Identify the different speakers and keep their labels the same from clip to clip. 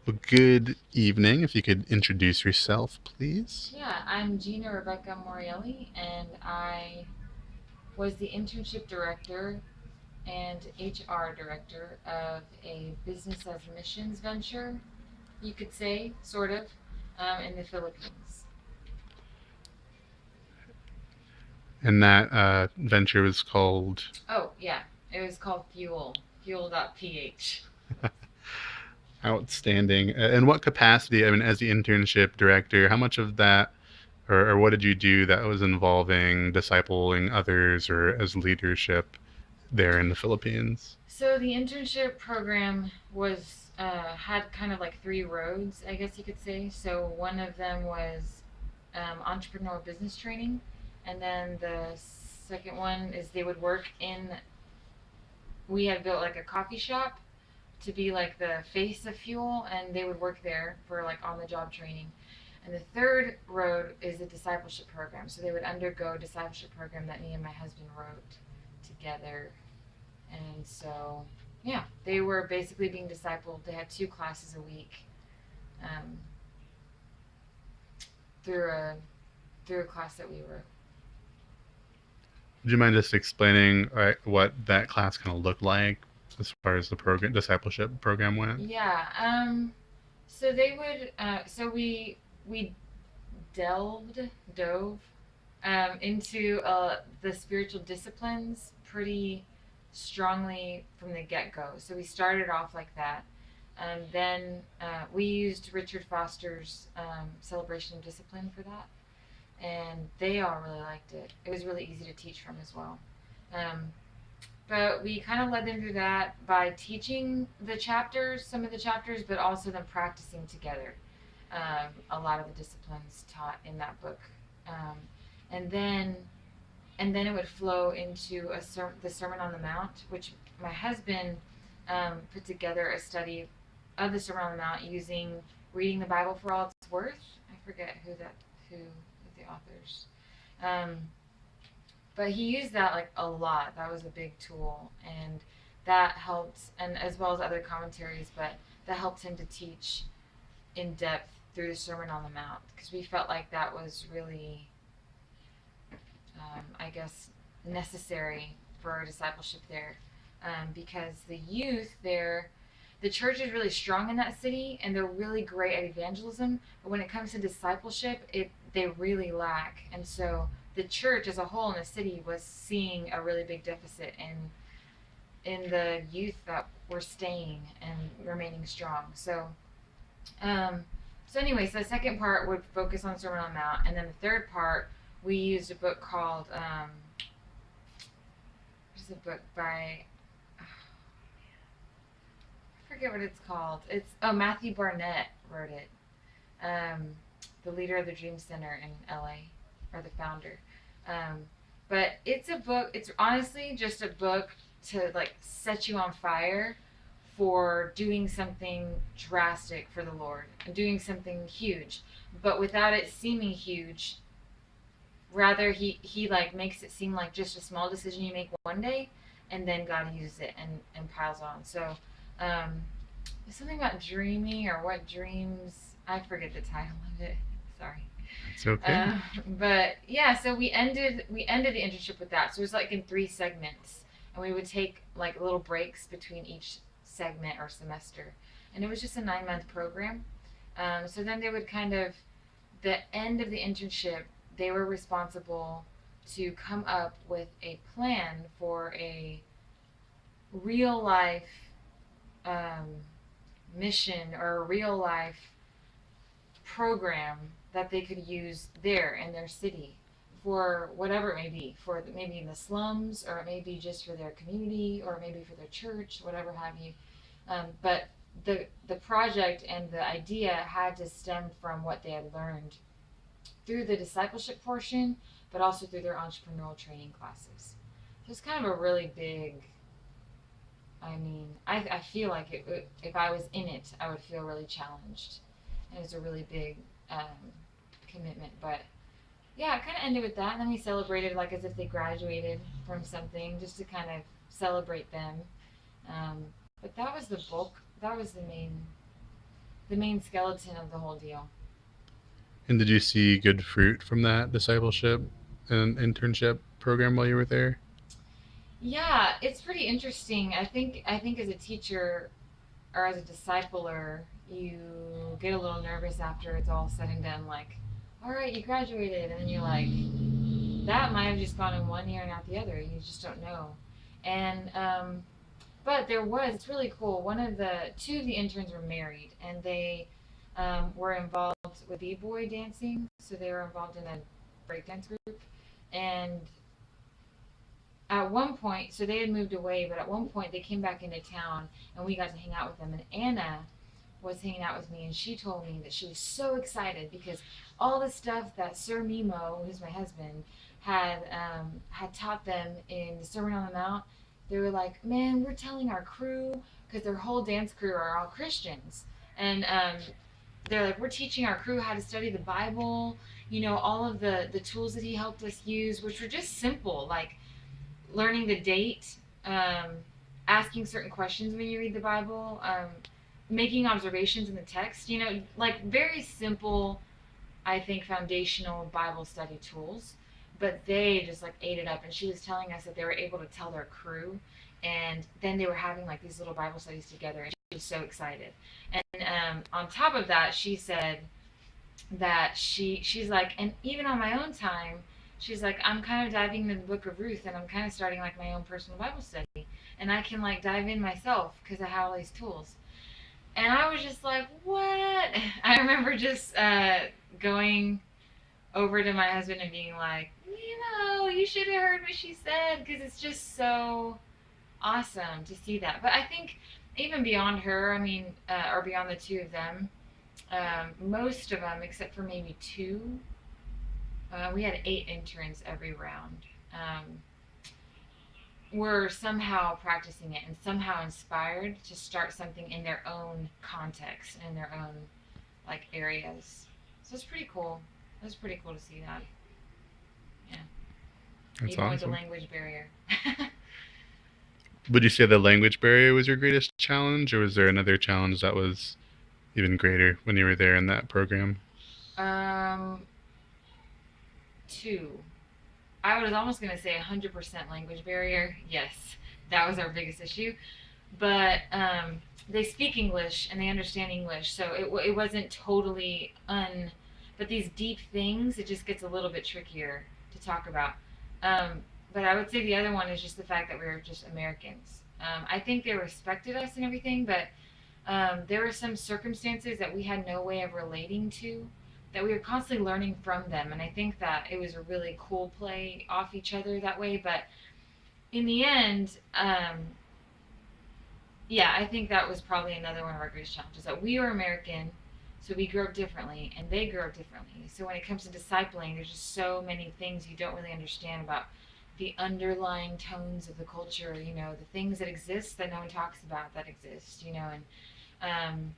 Speaker 1: Well, good evening. If you could introduce yourself, please.
Speaker 2: Yeah, I'm Gina Rebecca Morreale, and I was the internship director and HR director of a business as missions venture, you could say, sort of, in the Philippines.
Speaker 1: And that venture was called
Speaker 2: Oh, yeah, it was called Fuel.ph.
Speaker 1: Outstanding. In what capacity, I mean, as the internship director, how much of that, or what did you do that was involving discipling others or as leadership there in the Philippines?
Speaker 2: So the internship program had kind of like three roads, I guess you could say. So one of them was entrepreneur business training, and then the second one is they would work in. We had built like a coffee shop to be like the face of Fuel, and they would work there for like on the job training. And the third road is a discipleship program. So they would undergo a discipleship program that me and my husband wrote together. And so, yeah, they were basically being discipled. They had two classes a week um, through a through a class that we wrote.
Speaker 1: Would you mind just explaining what that class kind of looked like as far as the program discipleship program went?
Speaker 2: Yeah. So they would. So we delved dove into the spiritual disciplines pretty strongly from the get go. So we started off like that. And then we used Richard Foster's celebration of discipline for that. And they all really liked it. It was really easy to teach from as well. Um, but we kind of led them through that by teaching the chapters, some of the chapters, but also them practicing together a lot of the disciplines taught in that book. Um, and then it would flow into the Sermon on the Mount, which my husband put together a study of the Sermon on the Mount using reading the Bible for all it's worth. I forget who the authors. Um, but he used that like a lot. That was a big tool, and that helped, and as well as other commentaries, but that helped him to teach in depth through the Sermon on the Mount because we felt like that was really, I guess, necessary for our discipleship there, because the youth there, the church is really strong in that city, and they're really great at evangelism. But when it comes to discipleship, they really lack, and so the church as a whole in the city was seeing a really big deficit in the youth that were staying and remaining strong. Um, so anyways, the second part would focus on Sermon on the Mount, and then the third part we used a book called what is a book by I forget what it's called. It's Matthew Barnett wrote it. Um, the leader of the Dream Center in LA, or the founder. Um, but it's a book. It's honestly just a book to like set you on fire for doing something drastic for the Lord and doing something huge, but without it seeming huge. Rather, he like makes it seem like just a small decision you make one day, and then God uses it and piles on. So, um, something about dreaming or what dreams. I forget the title of it. Sorry.
Speaker 1: It's okay.
Speaker 2: But yeah, so we ended the internship with that. So it was like in three segments, and we would take like little breaks between each segment or semester, and it was just a 9 month program. So then they would kind of the end of the internship, they were responsible to come up with a plan for a real life um, mission or a real life program that they could use there in their city for whatever it may be, for maybe in the slums, or it may be just for their community, or maybe for their church, whatever have you. But the project and the idea had to stem from what they had learned through the discipleship portion, but also through their entrepreneurial training classes. So it's kind of a really big. I mean, I feel like if I was in it, I would feel really challenged. And it was a really big commitment. But yeah, it kind of ended with that. And then we celebrated like as if they graduated from something, just to kind of celebrate them. Um, but that was the bulk. That was the main the main skeleton of the whole deal.
Speaker 1: And did you see good fruit from that discipleship and internship program while you were there?
Speaker 2: Yeah, it's pretty interesting. I think as a teacher or as a discipler, you get a little nervous after it's all said and done. Like, all right, you graduated, and then you're like, that might have just gone in one ear and out the other. You just don't know. And but there was, it's really cool. One of the two of the interns were married, and they were involved with b-boy dancing. So they were involved in a breakdance group, and at one point, so they had moved away, but at one point they came back into town, and we got to hang out with them. And Anna was hanging out with me, and she told me that she was so excited because all the stuff that Sir Mimo, who's my husband, had taught them in the Sermon on the Mount. They were like, "Man, we're telling our crew because their whole dance crew are all Christians, and they're like, we're teaching our crew how to study the Bible. You know, all of the tools that he helped us use, which were just simple, like learning the date, um, asking certain questions when you read the Bible, making observations in the text. You know, like very simple, I think, foundational Bible study tools. But they just like ate it up. And she was telling us that they were able to tell their crew, and then they were having like these little Bible studies together. And she was so excited. And on top of that, she said that she's like, and even on my own time, she's like, I'm kind of diving into the book of Ruth, and I'm kind of starting like my own personal Bible study, and I can like dive in myself because I have all these tools. And I was just like, what? I remember just going over to my husband and being like, you should have heard what she said, because it's just so awesome to see that. But I think even beyond her, I mean, or beyond the two of them, most of them, except for maybe two, we had 8 interns every round, were somehow practicing it and somehow inspired to start something in their own context and in their own like areas. So it's pretty cool. It was pretty cool to see that. Yeah,
Speaker 1: That's
Speaker 2: even with the
Speaker 1: awesome.
Speaker 2: language barrier.
Speaker 1: Would you say the language barrier was your greatest challenge, or was there another challenge that was even greater when you were there in that program?
Speaker 2: um, Two. I was almost gonna say 100% language barrier. Yes, that was our biggest issue. But they speak English and they understand English, so it wasn't totally un. But these deep things, it just gets a little bit trickier to talk about. But I would say the other one is just the fact that we were just Americans. I think they respected us and everything, but there were some circumstances that we had no way of relating to, that we were constantly learning from them, and I think that it was a really cool play off each other that way. But in the end, yeah, I think that was probably another one of our greatest challenges, that we were American, so we grew up differently, and they grew up differently. So when it comes to discipling, there's just so many things you don't really understand about the underlying tones of the culture. You know, the things that exist that no one talks about that exist. You know, um,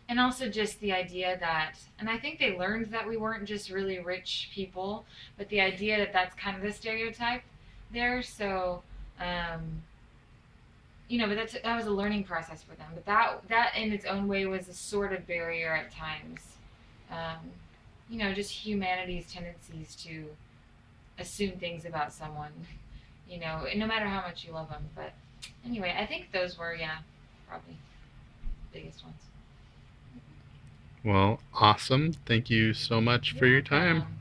Speaker 2: and also just the idea that, and I think they learned that we weren't just really rich people, but the idea that that's kind of the stereotype there. So um, but that was a learning process for them. But that in its own way was a sort of barrier at times. Um, just humanity's tendencies to assume things about someone. No matter how much you love them. But anyway, I think those were, yeah, probably the biggest ones.
Speaker 1: Well, awesome. Thank you so much
Speaker 2: You're
Speaker 1: for your time.
Speaker 2: welcome.